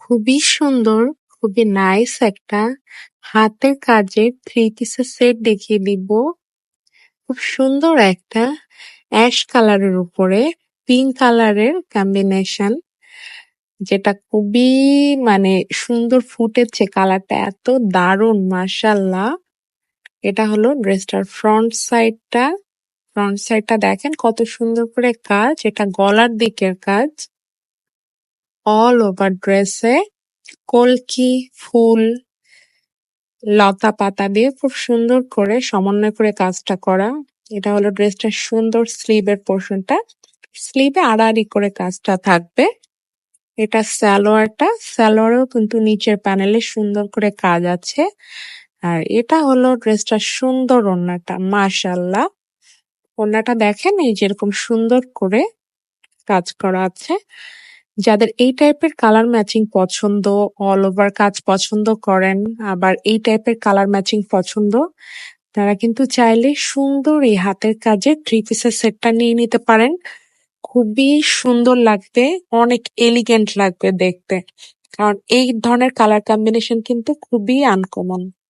খুবই সুন্দর, খুবই নাইস একটা হাতের কাজের থ্রি পিসের সেট দেখিয়ে দিব। খুব সুন্দর একটা অ্যাশ কালারের উপরে পিঙ্ক কালারের কম্বিনেশন, যেটা খুবই মানে সুন্দর ফুটেছে, কালারটা এত দারুণ মাশাআল্লাহ। এটা হলো ড্রেসটার ফ্রন্ট সাইডটা দেখেন কত সুন্দর করে কাজ, এটা গলার দিকের কাজ। অল ওভার ড্রেসে কলকি ফুল লতা পাতা দিয়ে খুব সুন্দর করে সমন্বয় করে কাজটা করা। এটা হলো ড্রেসটার সুন্দর স্লিভের পোর্শনটা, স্লিভে আড়াআড়ি করে কাজটা থাকবে। এটা সালোয়ারেও কিন্তু নিচের প্যানেলে সুন্দর করে কাজ আছে। আর এটা হলো ড্রেসটার সুন্দর ওড়নাটা, মাশাআল্লাহ। ওড়নাটা দেখেন এই যেরকম সুন্দর করে কাজ করা আছে। যাদের এই টাইপের কালার ম্যাচিং পছন্দ, অল ওভার কাজ পছন্দ করেন, আবার এই টাইপের কালার ম্যাচিং পছন্দ, তারা কিন্তু চাইলে সুন্দর এই হাতের কাজের থ্রি পিসের সেটটা নিয়ে নিতে পারেন। খুবই সুন্দর লাগবে, অনেক এলিগেন্ট লাগবে দেখতে, কারণ এই ধরনের কালার কম্বিনেশন কিন্তু খুবই আনকমন।